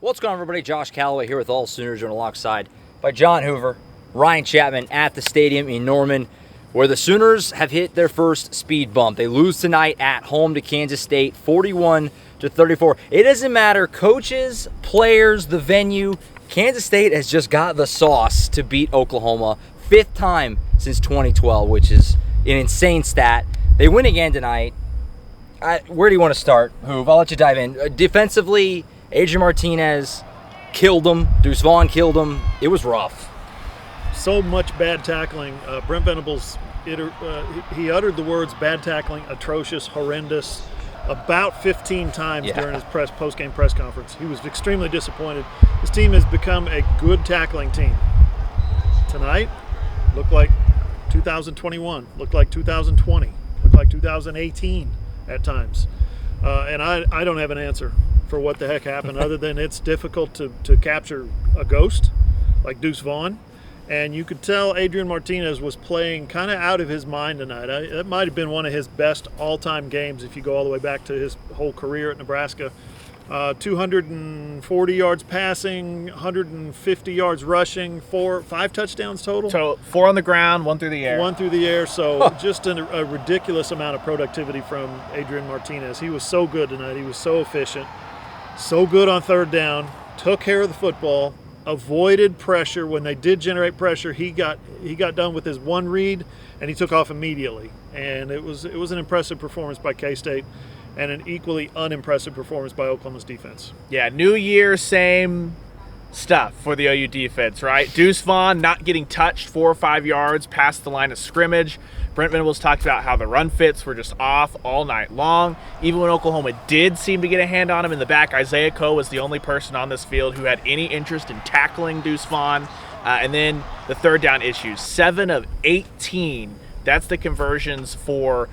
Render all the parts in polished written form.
What's going on, everybody? Josh Callaway here with AllSooners, and alongside by John Hoover, Ryan Chapman at the stadium in Norman, where the Sooners have hit their first speed bump. They lose tonight at home to Kansas State, 41-34. It doesn't matter, coaches, players, the venue. Kansas State has just got the sauce to beat Oklahoma, fifth time since 2012, which is an insane stat. They win again tonight. Where do you want to start, Hoove? I'll let you dive in. Defensively, Adrian Martinez killed him. Deuce Vaughn killed him. It was rough. So much bad tackling. Brent Venables, he uttered the words bad tackling, atrocious, horrendous, about 15 times during his post-game press conference. He was extremely disappointed. His team has become a good tackling team. Tonight, looked like 2021, looked like 2020, looked like 2018 at times. And I don't have an answer for what the heck happened other than it's difficult to capture a ghost like Deuce Vaughn. And you could tell Adrian Martinez was playing kind of out of his mind tonight. That might have been one of his best all-time games if you go all the way back to his whole career at Nebraska. 240 yards passing, 150 yards rushing, 5 touchdowns total. So 4 on the ground, 1 through the air. 1 through the air, so just a ridiculous amount of productivity from Adrian Martinez. He was so good tonight. He was so efficient, so good on third down, took care of the football, avoided pressure. When they did generate pressure, he got done with his one read, and he took off immediately. And it was an impressive performance by K-State, and an equally unimpressive performance by Oklahoma's defense. Yeah, new year, same stuff for the OU defense, right? Deuce Vaughn not getting touched 4 or 5 yards past the line of scrimmage. Brent Venables talked about how the run fits were just off all night long. Even when Oklahoma did seem to get a hand on him in the back, Isaiah Coe was the only person on this field who had any interest in tackling Deuce Vaughn. And then the third down issues, 7 of 18. That's the conversions for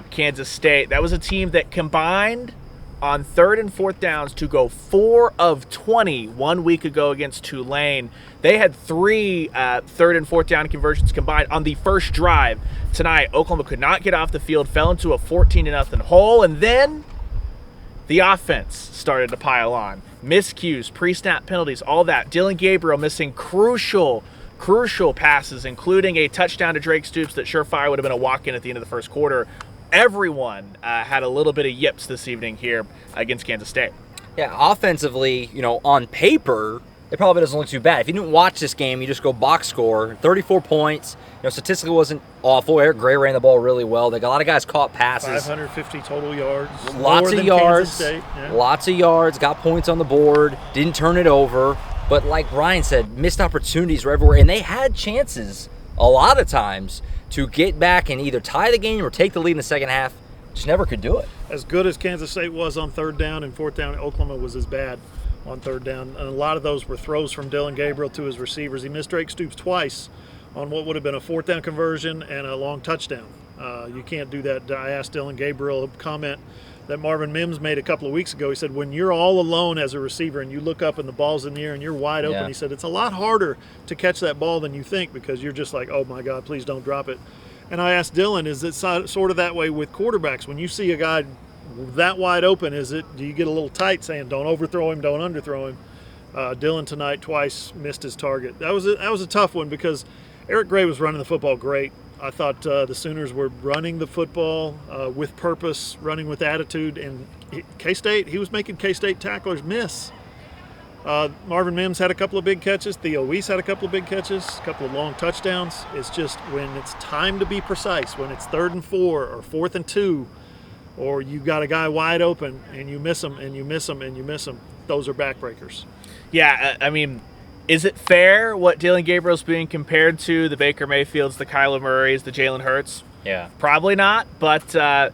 Kansas State. That was a team that combined on third and fourth downs to go 4 of 20 1 week ago against Tulane. They had 3 third and fourth down conversions combined on the first drive tonight. Oklahoma could not get off the field, fell into a 14-0 hole, and then the offense started to pile on. Miscues, pre-snap penalties, all that. Dylan Gabriel missing crucial passes, including a touchdown to Drake Stoops that surefire would have been a walk-in at the end of the first quarter. Everyone had a little bit of yips this evening here against Kansas State. Yeah, offensively, on paper, it probably doesn't look too bad. If you didn't watch this game, you just go box score, 34 points. Statistically wasn't awful. Eric Gray ran the ball really well. They got a lot of guys caught passes. 550 total yards. Lots of yards. Lots of yards. Got points on the board. Didn't turn it over. But like Ryan said, missed opportunities were everywhere. And they had chances a lot of times to get back and either tie the game or take the lead in the second half. Just never could do it. As good as Kansas State was on third down and fourth down, Oklahoma was as bad on third down. And a lot of those were throws from Dylan Gabriel to his receivers. He missed Drake Stoops twice on what would have been a fourth down conversion and a long touchdown. You can't do that. I asked Dylan Gabriel a comment that Marvin Mims made a couple of weeks ago. He said, when you're all alone as a receiver and you look up and the ball's in the air and you're wide open, he said, it's a lot harder to catch that ball than you think because you're just like, oh, my God, please don't drop it. And I asked Dylan, is it sort of that way with quarterbacks? When you see a guy that wide open, do you get a little tight saying, don't overthrow him, don't underthrow him? Dylan tonight twice missed his target. That was a tough one because Eric Gray was running the football great. I thought the Sooners were running the football with purpose, running with attitude, and K-State, he was making K-State tacklers miss. Marvin Mims had a couple of big catches. Theo Weiss had a couple of big catches, a couple of long touchdowns. It's just when it's time to be precise, when it's 3rd and 4 or 4th and 2, or you got a guy wide open and you miss him and you miss him and you miss him, those are backbreakers. Yeah, I mean, is it fair what Dylan Gabriel's being compared to, the Baker Mayfields, the Kyler Murrays, the Jalen Hurts? Yeah. Probably not, but the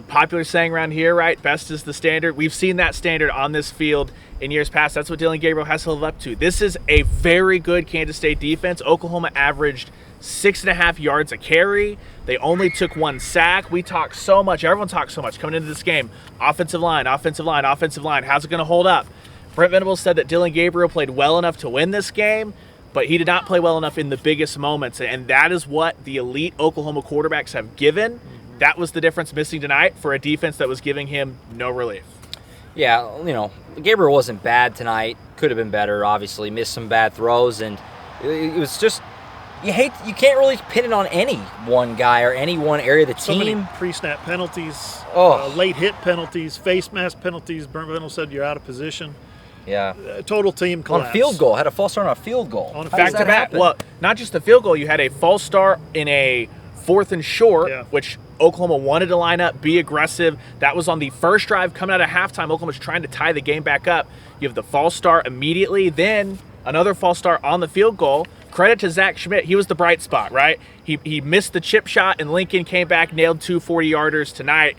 popular saying around here, right, best is the standard. We've seen that standard on this field in years past. That's what Dylan Gabriel has to live up to. This is a very good Kansas State defense. Oklahoma averaged 6.5 yards a carry. They only took 1 sack. We talk so much. Everyone talks so much coming into this game. Offensive line. How's it going to hold up? Brent Venables said that Dylan Gabriel played well enough to win this game, but he did not play well enough in the biggest moments, and that is what the elite Oklahoma quarterbacks have given. That was the difference missing tonight for a defense that was giving him no relief. Yeah, Gabriel wasn't bad tonight. Could have been better, obviously. Missed some bad throws, and it was just, you can't really pin it on any one guy or any one area of the So many team. pre-snap penalties, Oh. late hit penalties, face mask penalties. Brent Venables said you're out of position. Yeah. Total team collapse. On a field goal. Had a false start on a field goal. On a How does field that Back to back. happen? Well, not just the field goal. You had a false start in a 4th and short, Yeah. which Oklahoma wanted to line up, be aggressive. That was on the first drive coming out of halftime. Oklahoma's trying to tie the game back up. You have the false start immediately, then another false start on the field goal. Credit to Zach Schmidt. He was the bright spot, right? He missed the chip shot, and Lincoln came back, nailed 2 40-yarders tonight.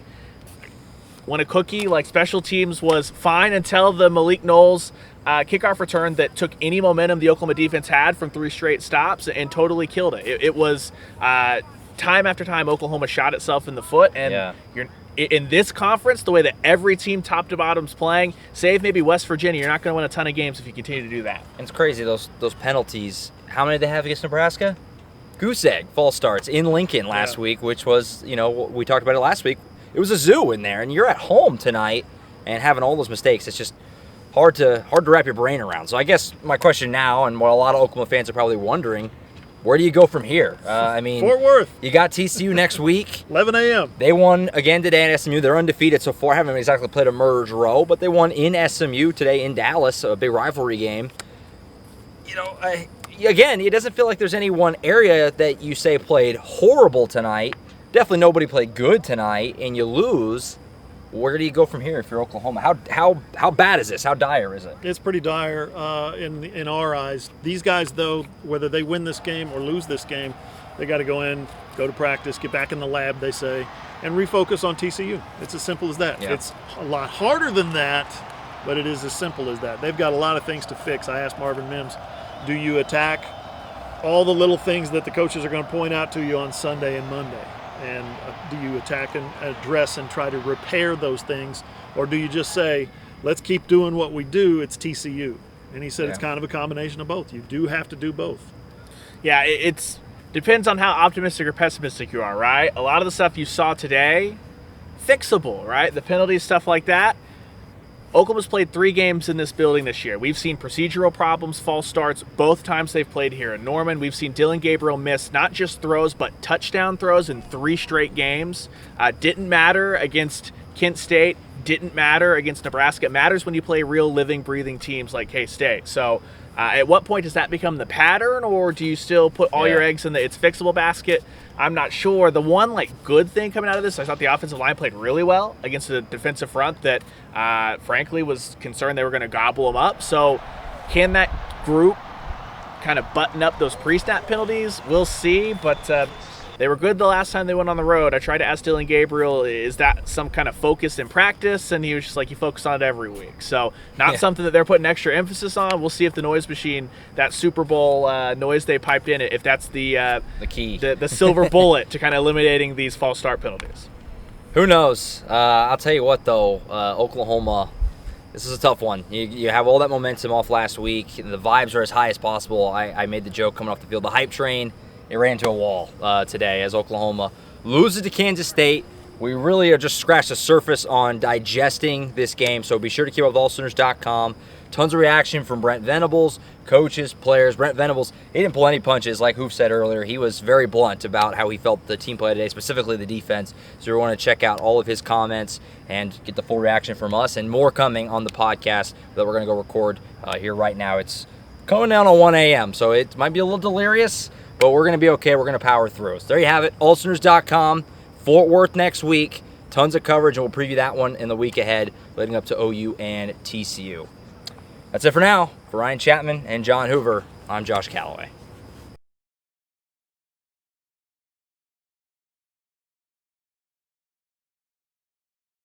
When a cookie like special teams was fine until the Malik Knowles kickoff return that took any momentum the Oklahoma defense had from 3 straight stops and totally killed it. It was time after time Oklahoma shot itself in the foot, and Yeah. you're in this conference, the way that every team top to bottom's playing, save maybe West Virginia, you're not going to win a ton of games if you continue to do that. And it's crazy, those penalties. How many did they have against Nebraska? Goose egg false starts in Lincoln last week, which was, we talked about it last week. It was a zoo in there, and you're at home tonight and having all those mistakes. It's just hard to wrap your brain around. So I guess my question now, and what a lot of Oklahoma fans are probably wondering, where do you go from here? Fort Worth, you got TCU next week. 11 a.m. They won again today at SMU. They're undefeated so far. Haven't exactly played a murderer's row, but they won in SMU today in Dallas, a big rivalry game. Again, it doesn't feel like there's any one area that you say played horrible tonight. Definitely nobody played good tonight, and you lose. Where do you go from here if you're Oklahoma? How bad is this? How dire is it? It's pretty dire in our eyes. These guys, though, whether they win this game or lose this game, they got to go in, go to practice, get back in the lab, they say, and refocus on TCU. It's as simple as that. Yeah. It's a lot harder than that, but it is as simple as that. They've got a lot of things to fix. I asked Marvin Mims, do you attack all the little things that the coaches are going to point out to you on Sunday and Monday? And do you attack and address and try to repair those things? Or do you just say, let's keep doing what we do, it's TCU? And he said it's kind of a combination of both. You do have to do both. Yeah, it's depends on how optimistic or pessimistic you are, right? A lot of the stuff you saw today, fixable, right? The penalties, stuff like that. Oklahoma's played 3 games in this building this year. We've seen procedural problems, false starts, both times they've played here in Norman. We've seen Dylan Gabriel miss not just throws, but touchdown throws in 3 straight games. Didn't matter against Kent State, didn't matter against Nebraska. It matters when you play real living, breathing teams like K-State. So at what point does that become the pattern, or do you still put all your eggs in the it's fixable basket? I'm not sure. The one good thing coming out of this, I thought the offensive line played really well against a defensive front that frankly was concerned they were going to gobble them up. So can that group kind of button up those pre-snap penalties? We'll see, but they were good the last time they went on the road. I tried to ask Dylan Gabriel, is that some kind of focus in practice? And he was just like, you focus on it every week. So not something that they're putting extra emphasis on. We'll see if the noise machine, that Super Bowl noise they piped in, if that's the key, the silver bullet to kind of eliminating these false start penalties. Who knows? I'll tell you what, though, Oklahoma, this is a tough one. You have all that momentum off last week. The vibes are as high as possible. I made the joke coming off the field. The hype train, it ran into a wall today as Oklahoma loses to Kansas State. We really are just scratched the surface on digesting this game, so be sure to keep up with AllSooners.com. Tons of reaction from Brent Venables, coaches, players. Brent Venables, he didn't pull any punches, like Hoof said earlier. He was very blunt about how he felt the team played today, specifically the defense. So we want to check out all of his comments and get the full reaction from us, and more coming on the podcast that we're going to go record here right now. It's coming down on 1 a.m., so it might be a little delirious, but we're going to be okay. We're going to power through. So there you have it, AllSooners.com. Fort Worth next week. Tons of coverage, and we'll preview that one in the week ahead, leading up to OU and TCU. That's it for now. For Ryan Chapman and John Hoover, I'm Josh Callaway.